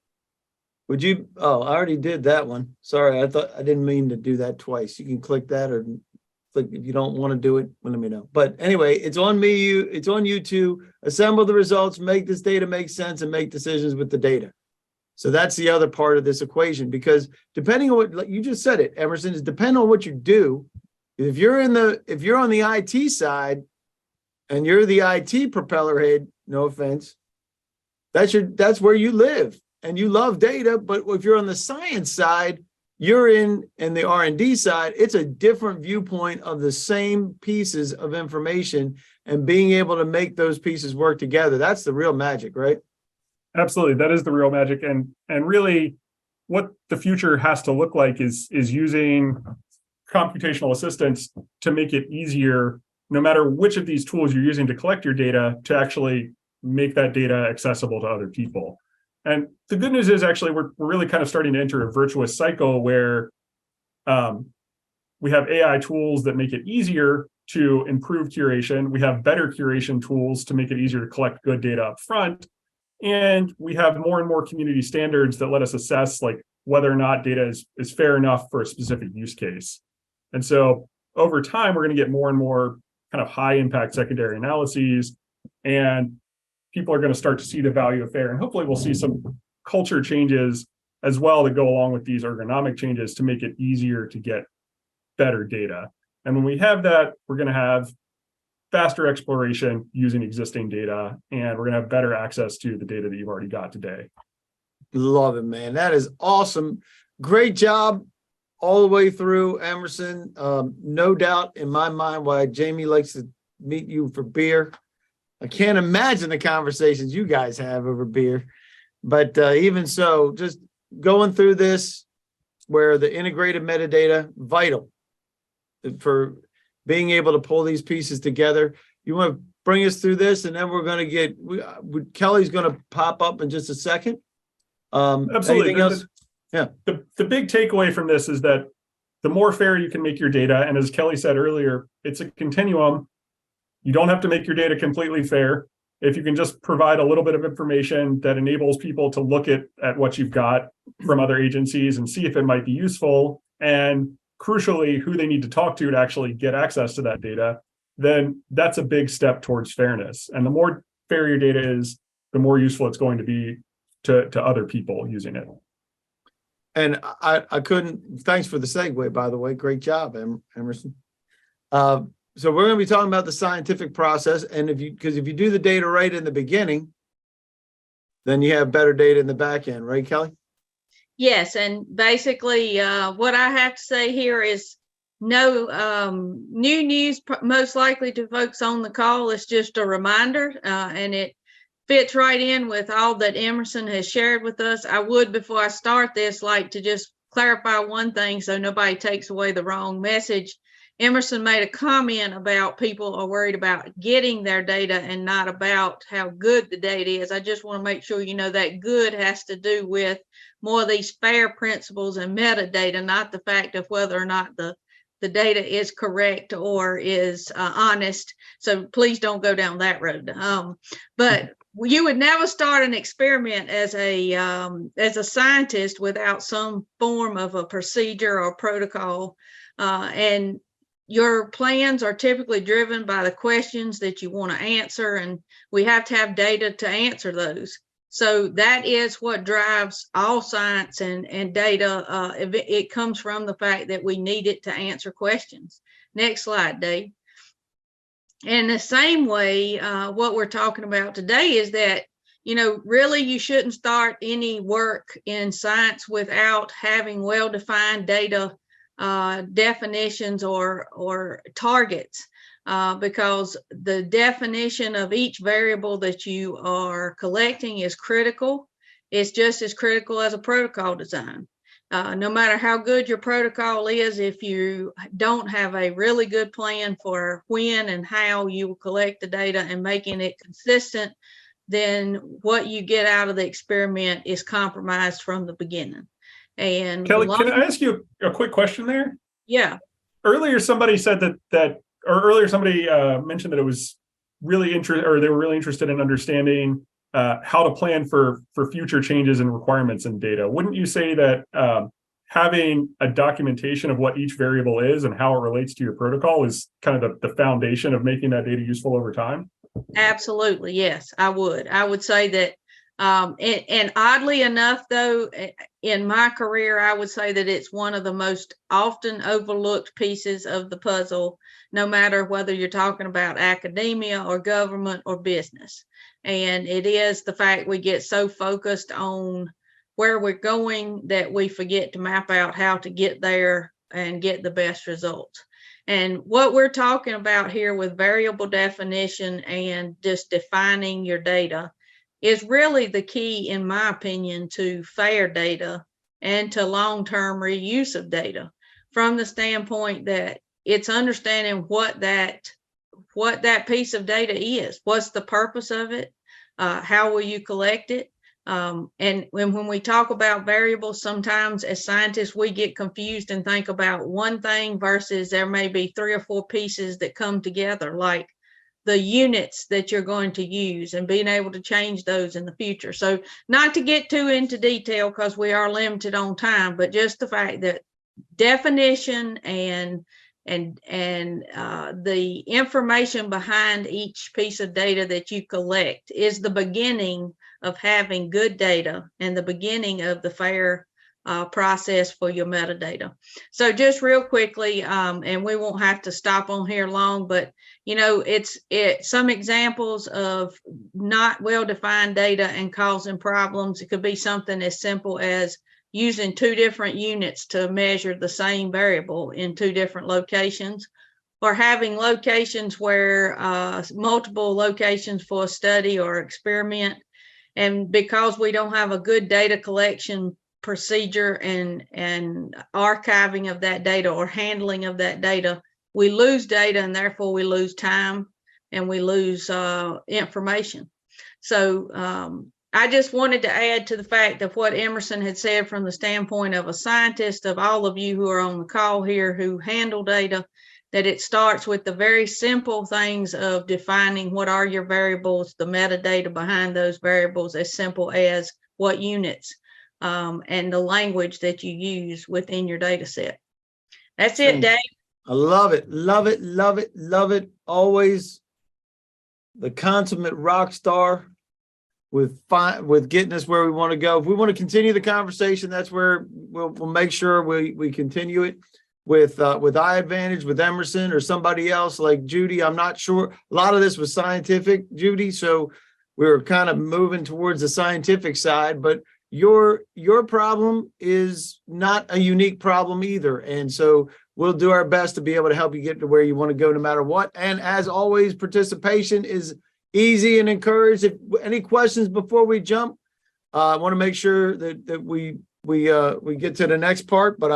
I already did that one. Sorry, I didn't mean to do that twice. You can click that, or click if you don't want to do it, let me know. But anyway, it's on me, it's on you to assemble the results, make this data make sense, and make decisions with the data. So that's the other part of this equation, because depending on what you just said it, Emerson, is depending on what you do. If you're on the IT side and you're the IT propeller head, no offense, that's where you live and you love data. But if you're on the science side, you're in the R&D side, it's a different viewpoint of the same pieces of information and being able to make those pieces work together. That's the real magic, right? Absolutely. That is the real magic. And really what the future has to look like is using computational assistance to make it easier, no matter which of these tools you're using to collect your data, to actually make that data accessible to other people. And the good news is actually we're really kind of starting to enter a virtuous cycle where we have AI tools that make it easier to improve curation. We have better curation tools to make it easier to collect good data up front. And we have more and more community standards that let us assess like whether or not data is fair enough for a specific use case. And so over time, we're going to get more and more kind of high impact secondary analyses, and people are going to start to see the value of fair. And hopefully we'll see some culture changes as well that go along with these ergonomic changes to make it easier to get better data. And when we have that, we're going to have faster exploration using existing data, and we're going to have better access to the data that you've already got today. Love it, man. That is awesome. Great job all the way through, Emerson. No doubt in my mind why Jamie likes to meet you for beer. I can't imagine the conversations you guys have over beer. But even so, just going through this, where the integrated metadata, vital for being able to pull these pieces together. You want to bring us through this, and then we're going to Kelly's going to pop up in just a second. Absolutely. Anything else? Yeah. The big takeaway from this is that the more fair you can make your data, and as Kelly said earlier, it's a continuum. You don't have to make your data completely fair. If you can just provide a little bit of information that enables people to look at what you've got from other agencies and see if it might be useful, and crucially, who they need to talk to actually get access to that data, then that's a big step towards fairness. And the more fair your data is, the more useful it's going to be to other people using it. And I couldn't, thanks for the segue, by the way. Great job, Emerson. So we're going to be talking about the scientific process. And because if you do the data right in the beginning, then you have better data in the back end, right, Kelly? Yes, and basically what I have to say here is no new news, most likely to folks on the call. It's just a reminder, and it fits right in with all that Emerson has shared with us. I would, before I start this, like to just clarify one thing so nobody takes away the wrong message. Emerson made a comment about people are worried about getting their data and not about how good the data is. I just want to make sure you know that good has to do with more of these FAIR principles and metadata, not the fact of whether or not the data is correct or is honest. So please don't go down that road. But you would never start an experiment as a scientist without some form of a procedure or protocol. And your plans are typically driven by the questions that you want to answer, and we have to have data to answer those. So that is what drives all science and data. It comes from the fact that we need it to answer questions. Next slide, Dave. In the same way, what we're talking about today is that, really you shouldn't start any work in science without having well-defined data definitions or targets. Because the definition of each variable that you are collecting is critical. It's just as critical as a protocol design. No matter how good your protocol is, if you don't have a really good plan for when and how you will collect the data and making it consistent, then what you get out of the experiment is compromised from the beginning. And Kelly, can I ask you a quick question there? Yeah. Earlier, somebody said earlier somebody mentioned that it was really they were really interested in understanding how to plan for future changes and requirements in data. Wouldn't you say that having a documentation of what each variable is and how it relates to your protocol is kind of the foundation of making that data useful over time? Absolutely, yes, I would. I would say that, and oddly enough, though, in my career, I would say that it's one of the most often overlooked pieces of the puzzle, no matter whether you're talking about academia or government or business. And it is the fact we get so focused on where we're going that we forget to map out how to get there and get the best results. And what we're talking about here with variable definition and just defining your data is really the key, in my opinion, to fair data and to long-term reuse of data, from the standpoint that it's understanding what that piece of data is. What's the purpose of it? How will you collect it? And when we talk about variables, sometimes as scientists, we get confused and think about one thing versus there may be 3 or 4 pieces that come together, like the units that you're going to use and being able to change those in the future. So not to get too into detail because we are limited on time, but just the fact that definition and the information behind each piece of data that you collect is the beginning of having good data and the beginning of the fair process for your metadata. So just real quickly, and we won't have to stop on here long, but it's some examples of not well-defined data and causing problems. It could be something as simple as using 2 different units to measure the same variable in 2 different locations, or having locations where multiple locations for a study or experiment. And because we don't have a good data collection procedure and archiving of that data or handling of that data, we lose data, and therefore we lose time and we lose information. So I just wanted to add to the fact of what Emerson had said from the standpoint of a scientist, of all of you who are on the call here who handle data, that it starts with the very simple things of defining what are your variables, the metadata behind those variables, as simple as what units, and the language that you use within your data set. That's it, Dave. I love it, love it, love it, love it. Always the consummate rock star with getting us where we want to go. If we want to continue the conversation, that's where we'll make sure we continue it with iAdvantage, with Emerson, or somebody else like Judy. I'm not sure. A lot of this was scientific, Judy, so we were kind of moving towards the scientific side, but your problem is not a unique problem either. And so we'll do our best to be able to help you get to where you want to go no matter what. And as always, participation is easy and encouraged. If any questions before we jump, I want to make sure that we get to the next part, but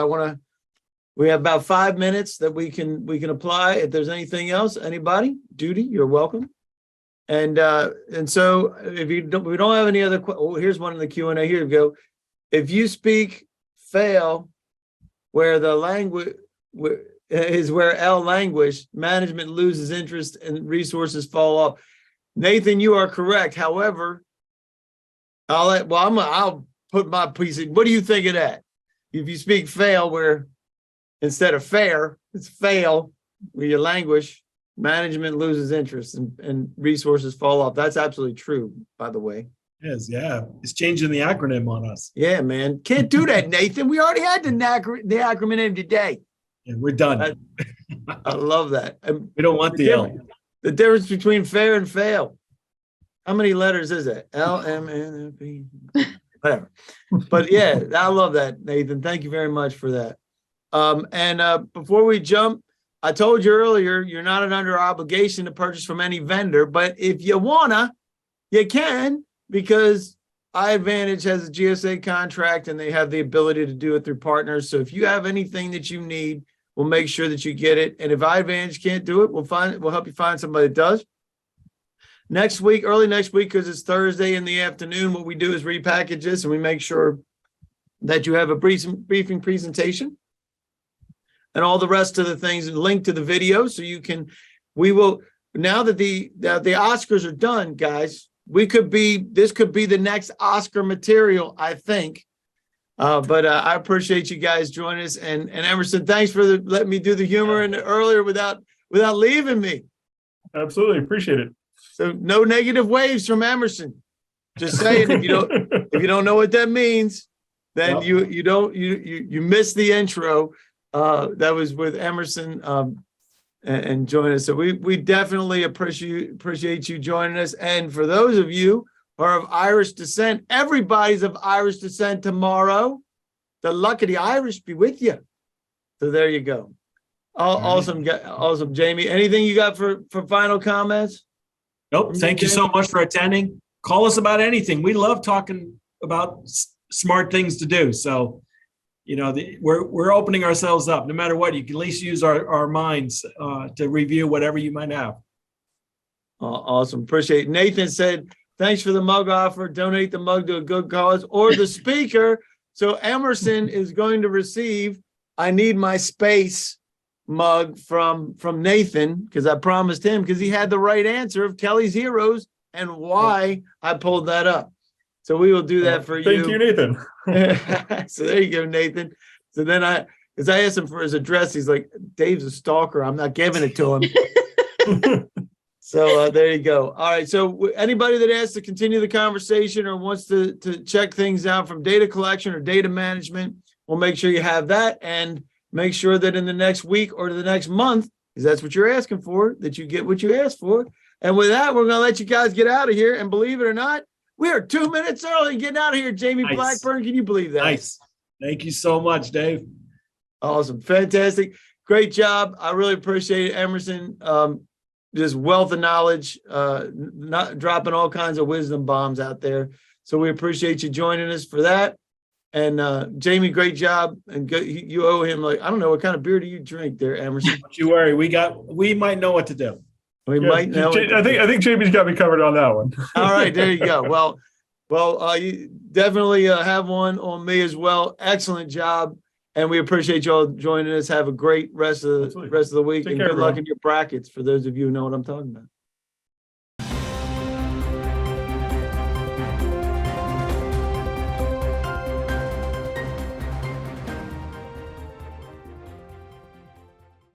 we have about 5 minutes that we can apply. If there's anything else, anybody, Judy, you're welcome. And so if we don't have any other, here's one in the Q&A. Here we go. If you speak fail, where the language is where L languish, management loses interest and resources fall off. Nathan, you are correct. However, I'll put my piece in. What do you think of that? If you speak fail, where instead of fair, it's fail, where your languish, management loses interest and resources fall off. That's absolutely true, by the way. Yes, yeah. It's changing the acronym on us. Yeah, man. Can't do that, Nathan. We already had the acronym today. Yeah, we're done. I love that. We don't want the L. The difference between fair and fail. How many letters is it? L, M, N, F, P. Whatever. But yeah, I love that, Nathan. Thank you very much for that. Before we jump, I told you earlier, you're not under obligation to purchase from any vendor, but if you wanna, you can, because iAdvantage has a GSA contract and they have the ability to do it through partners. So if you have anything that you need, we'll make sure that you get it. And if iAdvantage can't do it, we'll help you find somebody that does. Next week, early next week, because it's Thursday in the afternoon, what we do is repackage this and we make sure that you have a briefing presentation and all the rest of the things linked to the video. So now that the Oscars are done, guys, this could be the next Oscar material, I think. But I appreciate you guys joining us. And Emerson, thanks for letting me do the humor earlier without leaving me. Absolutely. Appreciate it. So no negative waves from Emerson. Just saying, if you don't know what that means, then you missed the intro. That was with Emerson and joining us. So we definitely appreciate you joining us. And for those of you who are of Irish descent, everybody's of Irish descent tomorrow. The luck of the Irish be with you. So there you go. Awesome, Jamie. Anything you got for final comments? Nope. Thank you so much for attending. Call us about anything. We love talking about smart things to do. So, we're opening ourselves up. No matter what, you can at least use our minds to review whatever you might have. Awesome. Appreciate it. Nathan said, thanks for the mug offer. Donate the mug to a good cause or the speaker. So Emerson is going to receive I Need My Space mug from Nathan, because I promised him, because he had the right answer of Kelly's Heroes and why I pulled that up. So we will do that for you. Thank you, Nathan. So there you go, Nathan. So then I asked him for his address. He's like, Dave's a stalker. I'm not giving it to him. So there you go. All right. So anybody that has to continue the conversation or wants to check things out from data collection or data management, we'll make sure you have that, and make sure that in the next week or the next month, because that's what you're asking for, that you get what you asked for. And with that, we're going to let you guys get out of here. And believe it or not, we are 2 minutes early getting out of here. Jamie Blackburn, can you believe that? Nice. Thank you so much, Dave. Awesome. Fantastic. Great job. I really appreciate it, Emerson. Just wealth of knowledge, not dropping all kinds of wisdom bombs out there. So we appreciate you joining us for that. And Jamie, great job. And you owe him, like, I don't know, what kind of beer do you drink there, Emerson? Don't you worry. We might know what to do. We might know. I think Jamie's got me covered on that one. All right, there you go. Well, you definitely have one on me as well. Excellent job. And we appreciate you all joining us. Have a great rest of the week. Take and care, good luck everyone. in your brackets for those of you who know what I'm talking about.